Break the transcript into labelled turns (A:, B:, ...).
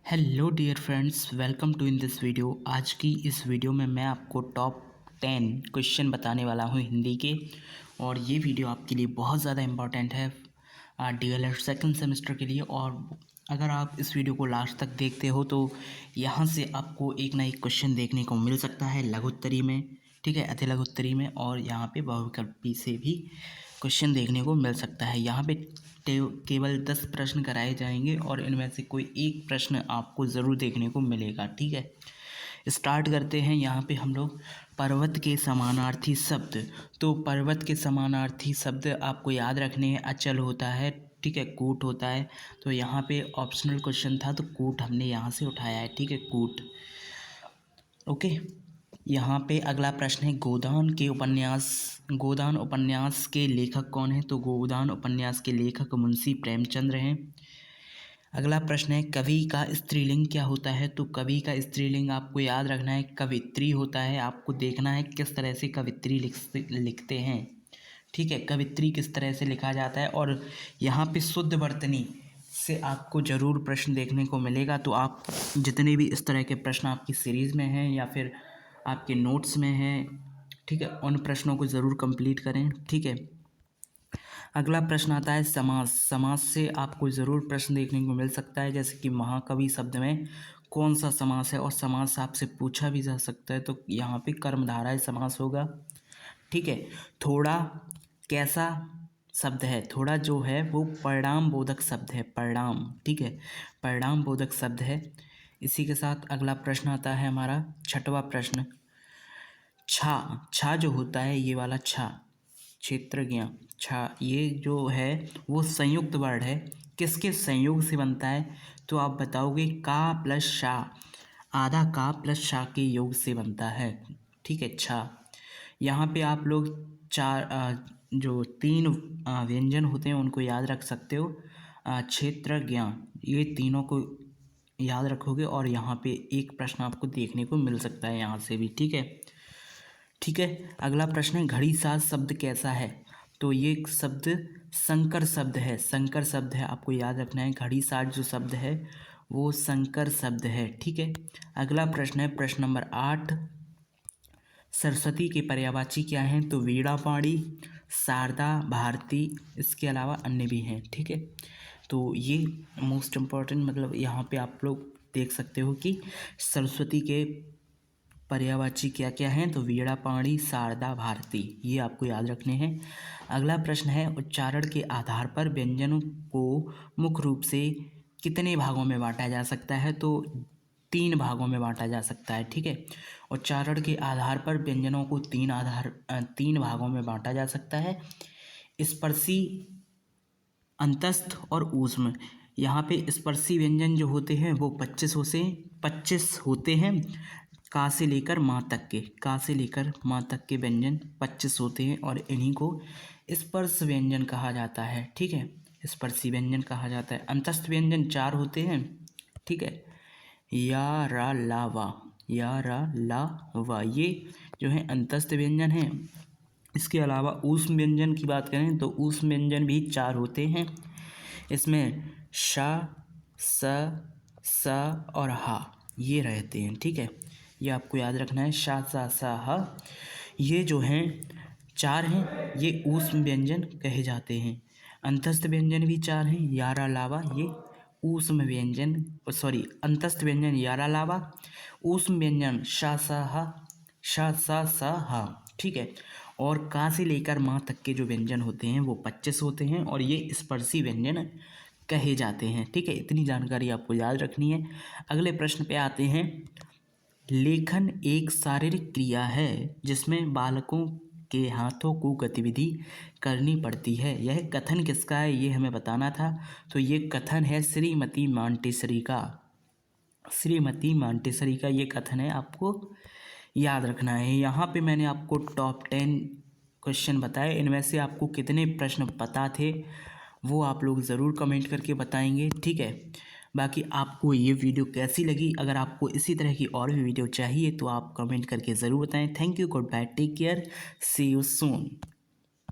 A: Hello dear friends, welcome to in this video. आज की इस वीडियो में मैं आपको टॉप 10 क्वेश्चन बताने वाला हूं हिंदी के। और ये वीडियो आपके लिए बहुत ज़्यादा इम्पॉर्टेंट है डीएलएड सेकंड सेमेस्टर के लिए। और अगर आप इस वीडियो को लास्ट तक देखते हो तो यहाँ से आपको एक ना एक क्वेश्चन देखने को मिल सकता है लघुत्तरी में, ठीक है, अति लघुत्तरी में, और यहाँ पे बहुविकल्पी से भी क्वेश्चन देखने को मिल सकता है। यहाँ पे केवल 10 प्रश्न कराए जाएंगे और इनमें से कोई एक प्रश्न आपको ज़रूर देखने को मिलेगा, ठीक है। स्टार्ट करते हैं। यहाँ पे हम लोग पर्वत के समानार्थी शब्द। तो पर्वत के समानार्थी शब्द आपको याद रखने हैं। अचल होता है, ठीक है, कूट होता है। तो यहाँ पे ऑप्शनल क्वेश्चन था तो कूट हमने यहाँ से उठाया है, ठीक है, कूट। ओके, यहाँ पे अगला प्रश्न है गोदान उपन्यास के लेखक कौन है। तो गोदान उपन्यास के लेखक मुंशी प्रेमचंद्र हैं। अगला प्रश्न है कवि का स्त्रीलिंग क्या होता है। तो कवि का स्त्रीलिंग आपको याद रखना है कवित्री होता है। आपको देखना है किस तरह से कवित्री लिखते हैं, ठीक है, कवित्री किस तरह से लिखा जाता है। और यहाँ पे शुद्ध वर्तनी से आपको ज़रूर प्रश्न देखने को मिलेगा। तो आप जितने भी इस तरह के प्रश्न आपकी सीरीज़ में हैं या फिर आपके नोट्स में हैं, ठीक है, उन प्रश्नों को ज़रूर कंप्लीट करें, ठीक है। अगला प्रश्न आता है समास। समास से आपको ज़रूर प्रश्न देखने को मिल सकता है, जैसे कि महाकवि शब्द में कौन सा समास है। और समास आपसे पूछा भी जा सकता है, तो यहाँ पे कर्मधारय समास होगा, ठीक है। थोड़ा कैसा शब्द है। थोड़ा जो है वो परिणाम बोधक शब्द है, परिणाम, ठीक है, परिणाम बोधक शब्द है। इसी के साथ अगला प्रश्न आता है हमारा छठवां प्रश्न। छा जो होता है, ये वाला छा, क्षेत्रज्ञ छा, ये जो है वो संयुक्त वर्ड है। किसके संयोग से बनता है। तो आप बताओगे का प्लस शा, आधा का प्लस शा के योग से बनता है, ठीक है, छा। यहाँ पे आप लोग जो 3 व्यंजन होते हैं उनको याद रख सकते हो। क्षेत्रज्ञ, ये तीनों को याद रखोगे और यहाँ पे एक प्रश्न आपको देखने को मिल सकता है यहाँ से भी, ठीक है, ठीक है। अगला प्रश्न है घड़ी साज शब्द कैसा है। तो ये शब्द संकर शब्द है, संकर शब्द है, आपको याद रखना है। घड़ी साज जो शब्द है वो संकर शब्द है, ठीक है। अगला प्रश्न है प्रश्न नंबर 8। सरस्वती के पर्यायवाची क्या हैं। तो वीणा, पाणी, शारदा, भारती, इसके अलावा अन्य भी हैं, ठीक है। तो ये मोस्ट इम्पॉर्टेंट, मतलब यहाँ पे आप लोग देख सकते हो कि सरस्वती के पर्यायवाची क्या क्या हैं। तो वीणा, पाणी, शारदा, भारती, ये आपको याद रखने हैं। अगला प्रश्न है उच्चारण के आधार पर व्यंजनों को मुख्य रूप से कितने भागों में बांटा जा सकता है। तो 3 भागों में बांटा जा सकता है, ठीक है। उच्चारण के आधार पर व्यंजनों को 3 भागों में बांटा जा सकता है। स्पर्शी, अंतस्थ और ऊष्म। यहाँ पे स्पर्शी व्यंजन जो होते हैं वो 25 होते हैं। का से लेकर माँ तक के व्यंजन 25 होते हैं और इन्हीं को स्पर्श व्यंजन कहा जाता है, ठीक है, स्पर्शी व्यंजन कहा जाता है। अंतस्थ व्यंजन 4 होते हैं, ठीक है, या रा ला वा, ये जो है अंतस्थ व्यंजन है। इसके अलावा ऊष्म व्यंजन की बात करें तो ऊष्म व्यंजन भी 4 होते हैं। इसमें शा, स और हा ये रहते हैं, ठीक है, ये आपको याद रखना है। शा, सा, हा, ये जो हैं 4 हैं, ये ऊष्म व्यंजन कहे जाते हैं। अंतस्थ व्यंजन भी 4 हैं, यारा लावा, ये ऊष्म व्यंजन, अंतस्थ व्यंजन यारा लावा, ऊष्म व्यंजन शा, सा, हा, ठीक है। और का से लेकर माँ तक के जो व्यंजन होते हैं वो 25 होते हैं और ये स्पर्शी व्यंजन कहे जाते हैं, ठीक है। इतनी जानकारी आपको याद रखनी है। अगले प्रश्न पे आते हैं। लेखन एक शारीरिक क्रिया है जिसमें बालकों के हाथों को गतिविधि करनी पड़ती है। यह कथन किसका है, ये हमें बताना था। तो ये कथन है श्रीमती मॉन्टेसरी का। श्रीमती मॉन्टेसरी का ये कथन है, आपको याद रखना है। यहाँ पे मैंने आपको टॉप 10 क्वेश्चन बताए। इनमें से आपको कितने प्रश्न पता थे वो आप लोग ज़रूर कमेंट करके बताएंगे, ठीक है। बाकी आपको ये वीडियो कैसी लगी, अगर आपको इसी तरह की और भी वीडियो चाहिए तो आप कमेंट करके ज़रूर बताएं। Thank you, good bye, take care, see you soon.